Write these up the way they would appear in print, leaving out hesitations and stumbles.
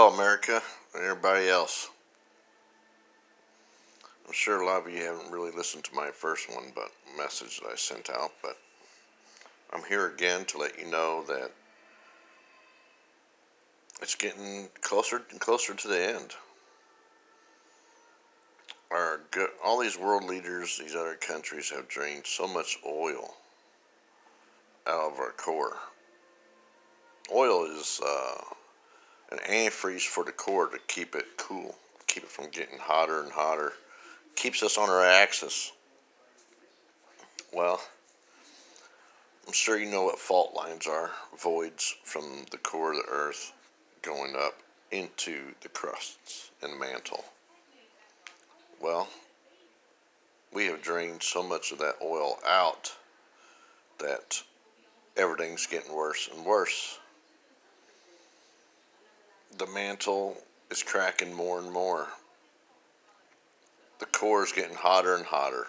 Hello, America, and everybody else. I'm sure a lot of you haven't really listened to my first one, but message that I sent out. But I'm here again to let you know that it's getting closer and closer to the end. All these world leaders, these other countries have drained so much oil out of our core. Oil is an antifreeze for the core to keep it cool, keep it from getting hotter and hotter. Keeps us on our axis. Well, I'm sure you know what fault lines are. Voids from the core of the earth going up into the crusts and mantle. Well, we have drained so much of that oil out that everything's getting worse and worse. The mantle is cracking more and more. The core is getting hotter and hotter.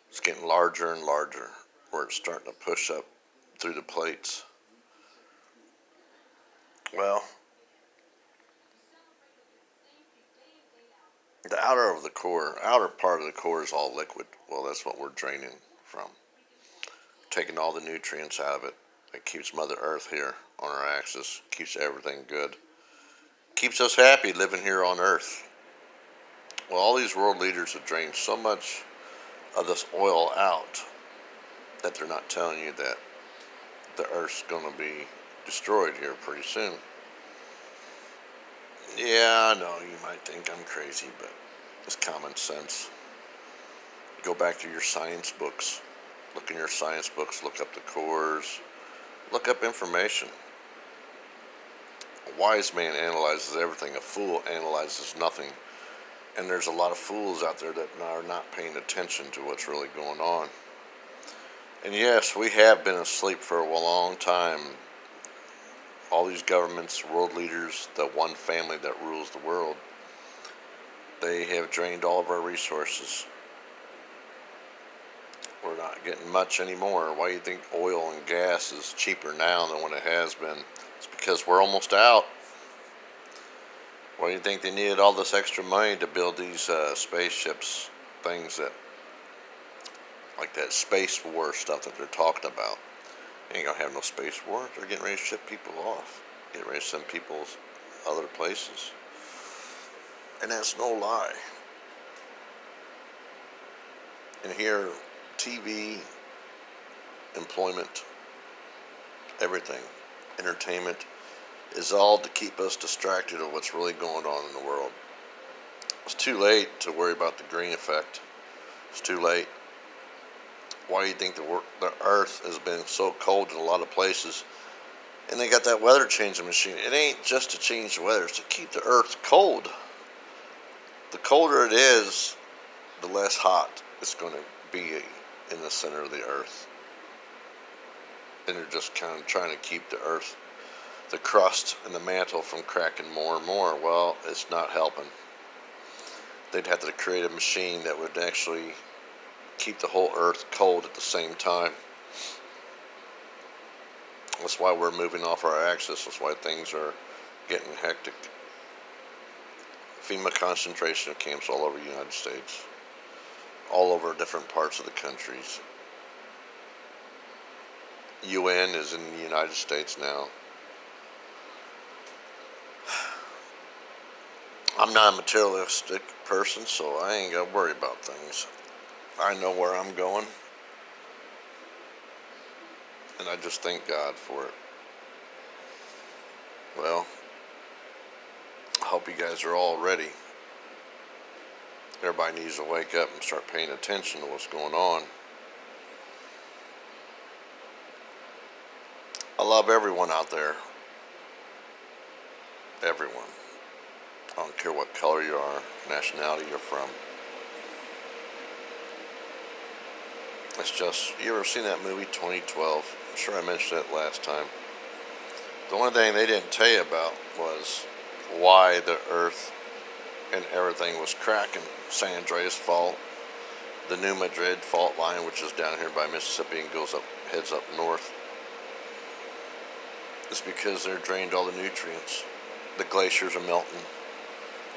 It's getting larger and larger, where it's starting to push up through the plates. Well, the outer part of the core is all liquid. Well, that's what we're draining from. Taking all the nutrients out of it. It keeps Mother Earth here on our axis, keeps everything good. Keeps us happy living here on Earth. Well, all these world leaders have drained so much of this oil out that they're not telling you that the Earth's going to be destroyed here pretty soon. Yeah, I know you might think I'm crazy, but it's common sense. Go back to your science books. Look in your science books, look up the cores, look up information. A wise man analyzes everything, a fool analyzes nothing. And there's a lot of fools out there that are not paying attention to what's really going on. And yes, we have been asleep for a long time. All these governments, world leaders, the one family that rules the world, they have drained all of our resources. We're not getting much anymore. Why do you think oil and gas is cheaper now than when it has been? It's because we're almost out. Why do you think they needed all this extra money to build these spaceships, things that, like that space war stuff that they're talking about? They ain't gonna have no space war. They're getting ready to ship people off, getting ready to send people other places. And that's no lie. And here, TV, employment, everything, entertainment, is all to keep us distracted of what's really going on in the world. It's too late to worry about the green effect. It's too late. Why do you think the earth has been so cold in a lot of places? And they got that weather changing machine. It ain't just to change the weather, it's to keep the earth cold. The colder it is, the less hot it's going to be in the center of the earth. And they're just kind of trying to keep the earth, the crust and the mantle, from cracking more and more. Well, it's not helping. They'd have to create a machine that would actually keep the whole earth cold at the same time. That's why we're moving off our axis. That's why things are getting hectic. FEMA concentration camps all over the United States, all over different parts of the countries. UN is in the United States now. I'm not a materialistic person, so I ain't got to worry about things. I know where I'm going, and I just thank God for it. Well, I hope you guys are all ready. Everybody needs to wake up and start paying attention to what's going on. I love everyone out there. Everyone. I don't care what color you are, nationality you're from. It's just, you ever seen that movie 2012? I'm sure I mentioned it last time. The only thing they didn't tell you about was why the earth and everything was cracking. San Andreas Fault, the New Madrid fault line, which is down here by Mississippi and heads up north. It's because they're drained all the nutrients. The glaciers are melting.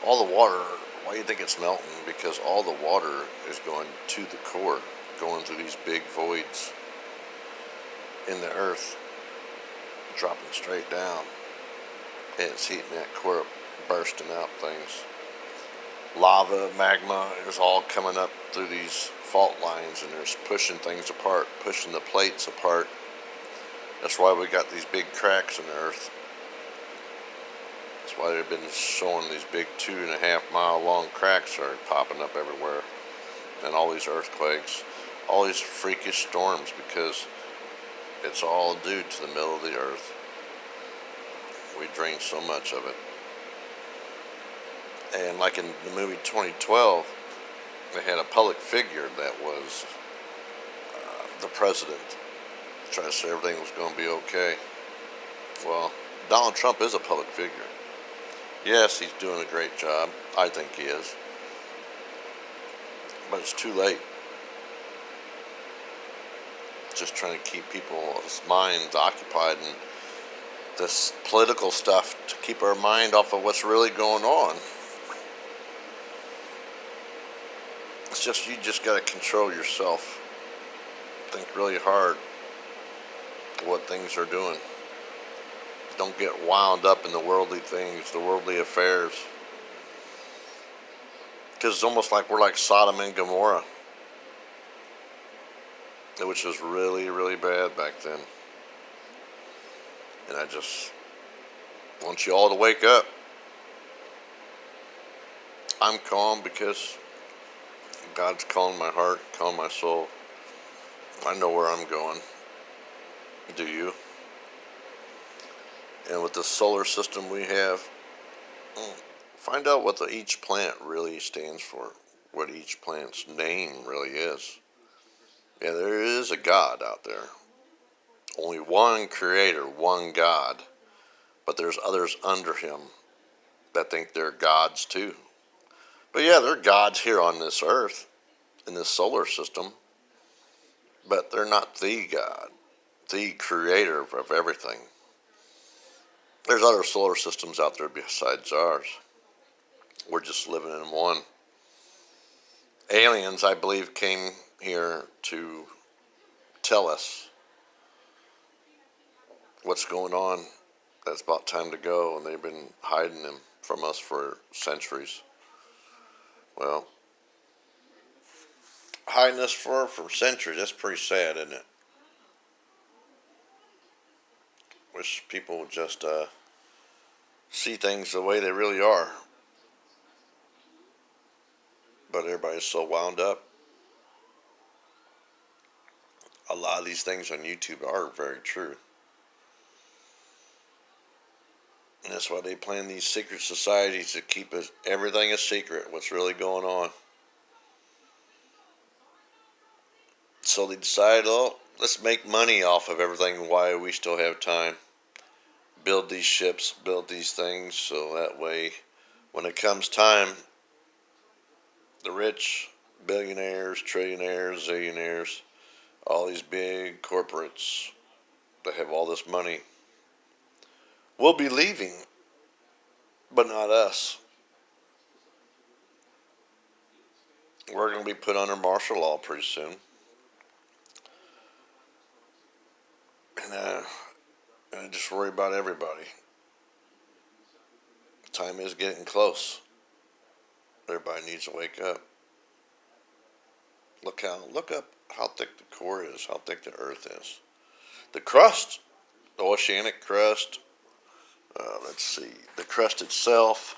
All the water, why do you think it's melting? Because all the water is going to the core, going through these big voids in the earth, dropping straight down. And it's heating that core up, bursting out things. Lava, magma is all coming up through these fault lines, and there's pushing things apart, pushing the plates apart. That's why we got these big cracks in the earth. That's why they've been showing these big 2.5 mile long cracks are popping up everywhere. And all these earthquakes, all these freakish storms, because it's all due to the middle of the earth. We drain so much of it. And like in the movie 2012, they had a public figure that was the president, trying to say everything was going to be okay. Well, Donald Trump is a public figure. Yes, he's doing a great job. I think he is. But it's too late. Just trying to keep people's minds occupied in this political stuff to keep our mind off of what's really going on. It's just, you just got to control yourself. Think really hard what things are doing. Don't get wound up in the worldly things, the worldly affairs. Because it's almost like we're like Sodom and Gomorrah, which was really, really bad back then. And I just want you all to wake up. I'm calm because God's calling my heart, calling my soul. I know where I'm going. Do you? And with the solar system we have, find out what each planet really stands for, what each planet's name really is. Yeah, there is a God out there. Only one creator, one God. But there's others under him that think they're gods too. But yeah, they're gods here on this earth, in this solar system. But they're not the God, the creator of everything. There's other solar systems out there besides ours. We're just living in one. Aliens, I believe, came here to tell us what's going on. That's about time to go, and they've been hiding them from us for centuries. Well, hiding us for centuries, that's pretty sad, isn't it? Wish people would just see things the way they really are. But everybody's so wound up. A lot of these things on YouTube are very true. And that's why they plan these secret societies to keep everything a secret, what's really going on. So they decided, oh, let's make money off of everything while we still have time. Build these ships, build these things, so that way, when it comes time, the rich, billionaires, trillionaires, zillionaires, all these big corporates that have all this money will be leaving, but not us. We're going to be put under martial law pretty soon. And I just worry about everybody. Time is getting close. Everybody needs to wake up. Look up how thick the core is, how thick the earth is. The crust, the oceanic crust, let's see, the crust itself,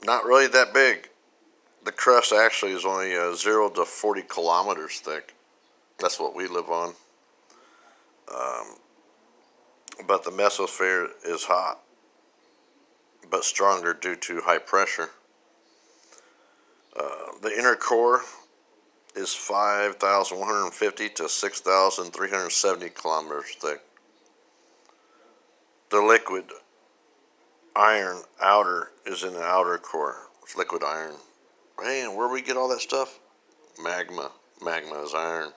not really that big. The crust actually is only 0 to 40 kilometers thick. That's what we live on. But the mesosphere is hot, but stronger due to high pressure. The inner core is 5,150 to 6,370 kilometers thick. The liquid iron outer is in the outer core. It's liquid iron. Hey, and where we get all that stuff? Magma. Magma is iron.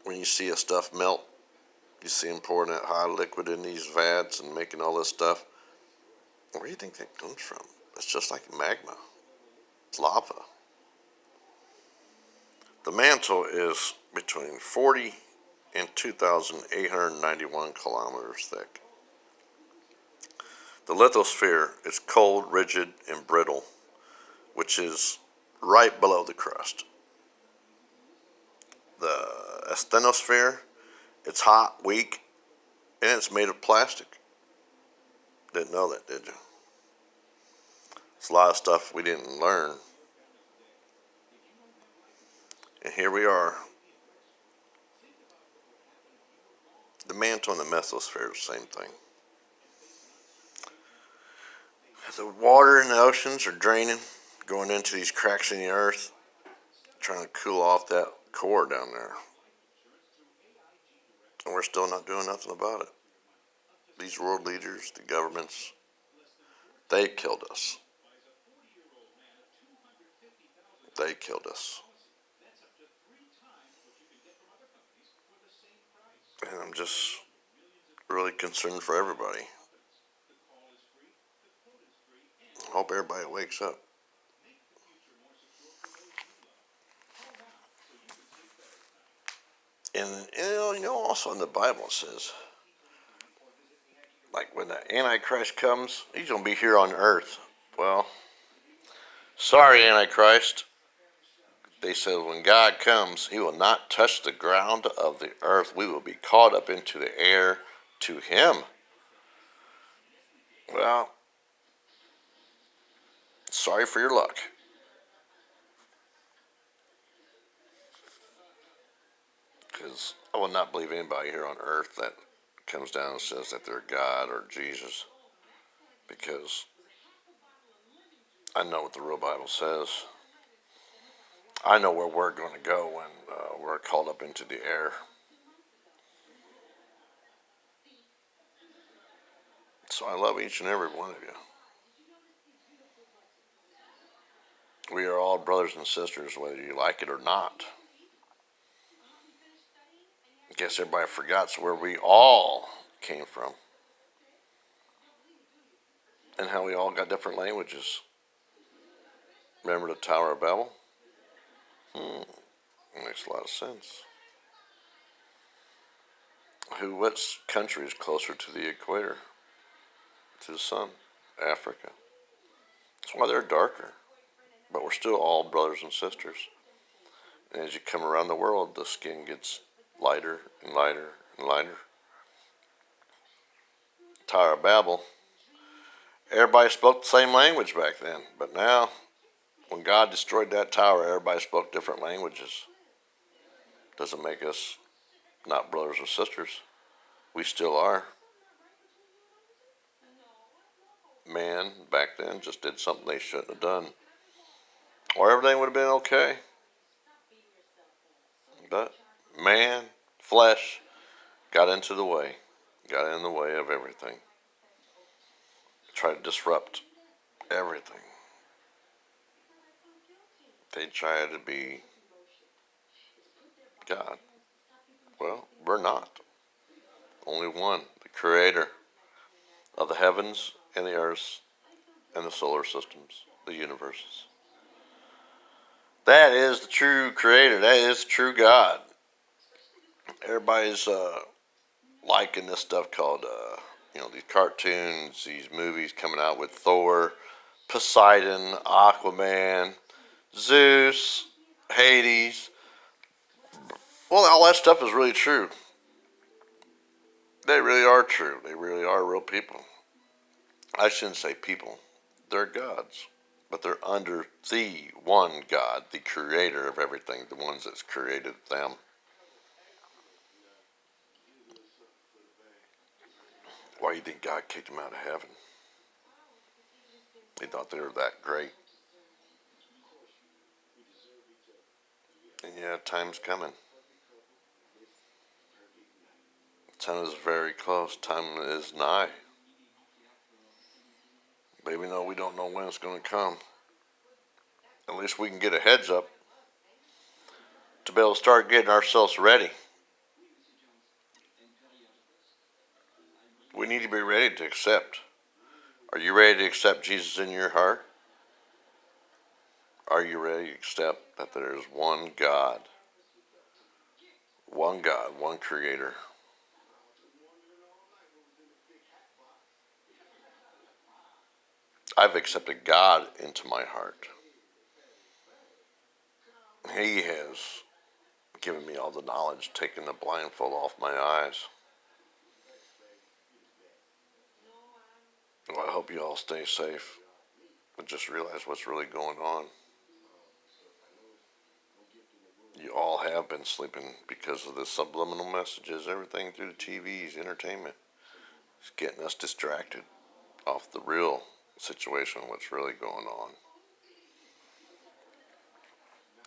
When you see a stuff melt, You see them pouring that hot liquid in these vats and making all this stuff. Where do you think that comes from? It's just like magma. It's lava. The mantle is between 40 and 2,891 kilometers thick. The lithosphere is cold, rigid, and brittle, which is right below the crust. The asthenosphere, it's hot, weak, and it's made of plastic. Didn't know that, did you? It's a lot of stuff we didn't learn. And here we are. The mantle and the mesosphere is the same thing. The water in the oceans are draining, going into these cracks in the earth, trying to cool off that core down there. And we're still not doing nothing about it. These world leaders, the governments, they killed us. They killed us. And I'm just really concerned for everybody. I hope everybody wakes up. And also in the Bible it says, like when the Antichrist comes, he's going to be here on earth. Well, sorry, Antichrist. They said when God comes, he will not touch the ground of the earth. We will be caught up into the air to him. Well, sorry for your luck. Because I will not believe anybody here on earth that comes down and says that they're God or Jesus. Because I know what the real Bible says. I know where we're going to go when we're called up into the air. So I love each and every one of you. We are all brothers and sisters, whether you like it or not. I guess everybody forgets where we all came from. And how we all got different languages. Remember the Tower of Babel? Makes a lot of sense. What country is closer to the equator? To the sun? Africa. That's why they're darker. But we're still all brothers and sisters. And as you come around the world, the skin gets lighter and lighter and lighter. Tower of Babel, everybody spoke the same language back then. But now, when God destroyed that tower, everybody spoke different languages. Doesn't make us not brothers and sisters. We still are. Man back then just did something they shouldn't have done. Or everything would have been okay. But man, flesh, got into the way. Got in the way of everything. Tried to disrupt everything. They tried to be God. Well, we're not. Only one, the creator of the heavens and the earth and the solar systems, the universes. That is the true creator. That is the true God. Everybody's liking this stuff called, these cartoons, these movies coming out with Thor, Poseidon, Aquaman, Zeus, Hades. Well, all that stuff is really true. They really are true. They really are real people. I shouldn't say people. They're gods. But they're under the one God, the creator of everything, the ones that's created them. Why do you think God kicked them out of heaven? They thought they were that great. And yeah, time's coming. Time is very close. Time is nigh. But even though we don't know when it's going to come, at least we can get a heads up to be able to start getting ourselves ready. we need to be ready to accept. Are you ready to accept Jesus in your heart? Are you ready to accept that there is one God, one Creator? I've accepted God into my heart. He has given me all the knowledge, taken the blindfold off my eyes. Well, I hope you all stay safe and just realize what's really going on. You all have been sleeping because of the subliminal messages, everything through the TVs, entertainment. It's getting us distracted off the real situation, what's really going on.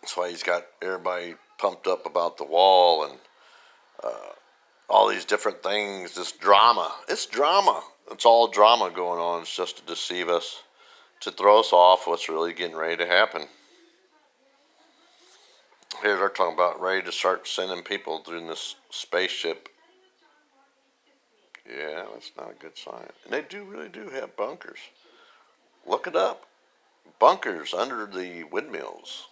That's why he's got everybody pumped up about the wall and all these different things, this drama. It's drama. It's all drama going on. It's just to deceive us, to throw us off what's really getting ready to happen. Here they're talking about ready to start sending people through this spaceship. Yeah, that's not a good sign. And they really do have bunkers. Look it up. Bunkers under the windmills.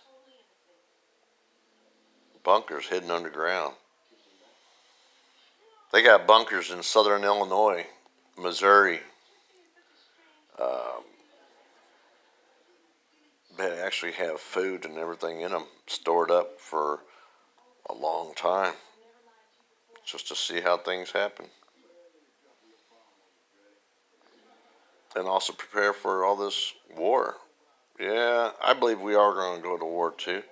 Bunkers hidden underground. They got bunkers in southern Illinois, Missouri. They actually have food and everything in them stored up for a long time, just to see how things happen. And also prepare for all this war. Yeah, I believe we are going to go to war too.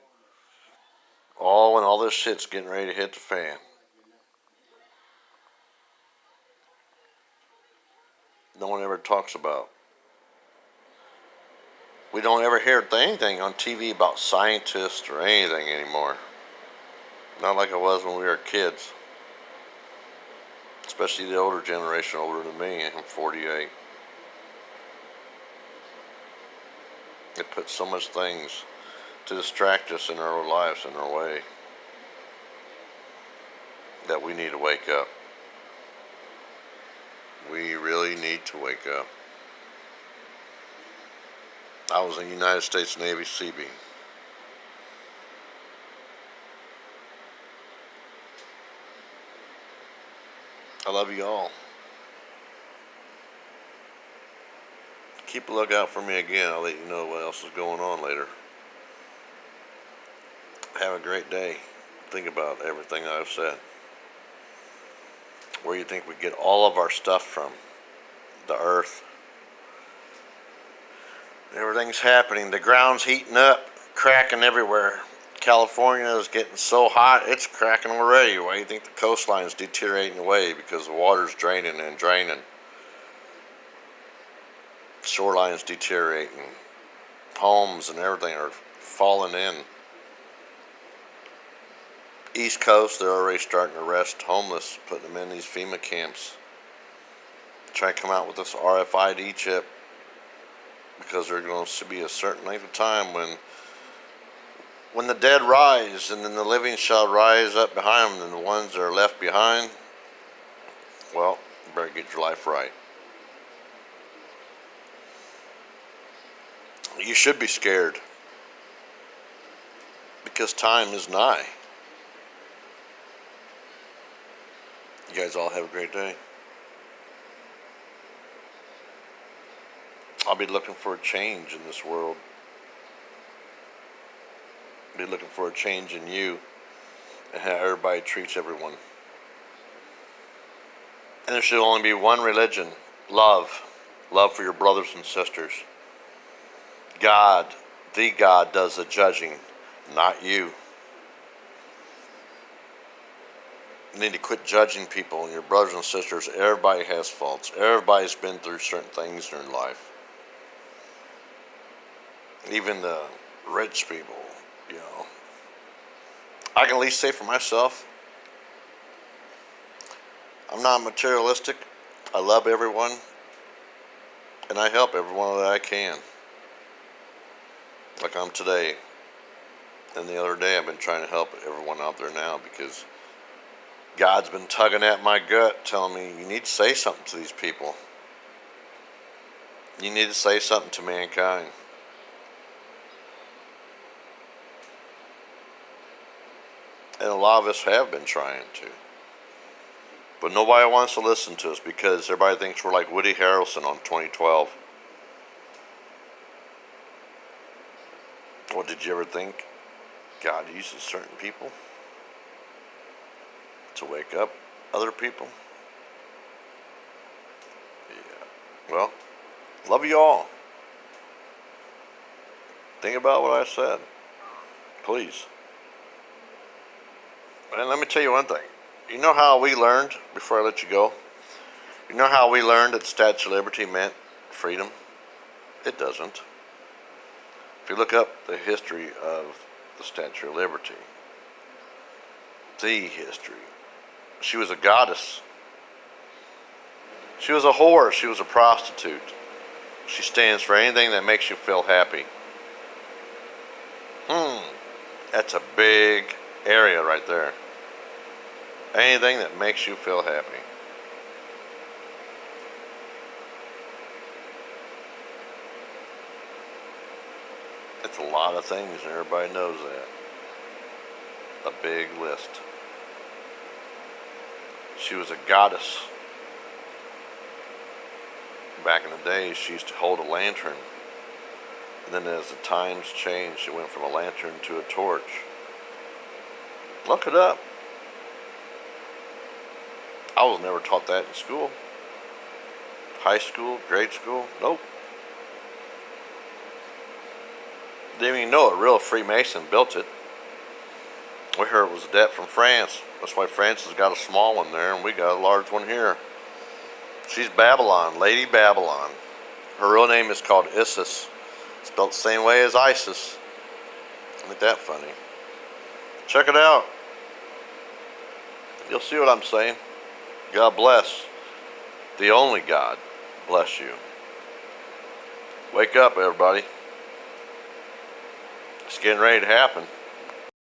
When all this shit's getting ready to hit the fan. No one ever talks about. We don't ever hear anything on TV about scientists or anything anymore. Not like it was when we were kids. Especially the older generation, older than me. I'm 48. It puts so much things to distract us in our lives, in our way, that we need to wake up. We really need to wake up. I was in the United States Navy Seabee. I love you all. Keep a lookout for me again. I'll let you know what else is going on later. Have a great day. Think about everything I've said. Where do you think we get all of our stuff from? The earth. Everything's happening. The ground's heating up, cracking everywhere. California is getting so hot, it's cracking already. Why do you think the coastline is deteriorating away? Because the water's draining and draining. Shoreline's deteriorating. Homes and everything are falling in. East Coast, they're already starting to arrest homeless, putting them in these FEMA camps. Trying to come out with this RFID chip, because there's going to be a certain length of time when the dead rise, and then the living shall rise up behind them, and the ones that are left behind, well, you better get your life right. You should be scared, because time is nigh. You guys all have a great day. I'll be looking for a change in this world. I'll be looking for a change in you and how everybody treats everyone. And there should only be one religion: love. Love for your brothers and sisters. God, the God, does the judging, not you. You need to quit judging people and your brothers and sisters. Everybody has faults. Everybody's been through certain things in their life. Even the rich people, you know. I can at least say for myself, I'm not materialistic. I love everyone, and I help everyone that I can. Like I'm today, and the other day I've been trying to help everyone out there now, because God's been tugging at my gut, telling me, you need to say something to these people. You need to say something to mankind. And a lot of us have been trying to. But nobody wants to listen to us because everybody thinks we're like Woody Harrelson on 2012. Well, did you ever think God uses certain people to wake up other people? Yeah. Well, love you all. Think about what I said. Please. And let me tell you one thing. You know how we learned, before I let you go, you know how we learned that the Statue of Liberty meant freedom? It doesn't. If you look up the history of the Statue of Liberty, the history, she was a goddess. She was a whore. She was a prostitute. She stands for anything that makes you feel happy. That's a big area right there. Anything that makes you feel happy. It's a lot of things, and everybody knows that. A big list. She was a goddess. Back in the day, she used to hold a lantern. And then as the times changed, she went from a lantern to a torch. Look it up. I was never taught that in school. High school, grade school, nope. Didn't even know a real Freemason built it. We heard it was a debt from France. That's why France has got a small one there and we got a large one here. She's Babylon, Lady Babylon. Her real name is called Isis. Spelled the same way as ISIS. Isn't that funny? Check it out. You'll see what I'm saying. God bless. The only God bless you. Wake up, everybody. It's getting ready to happen.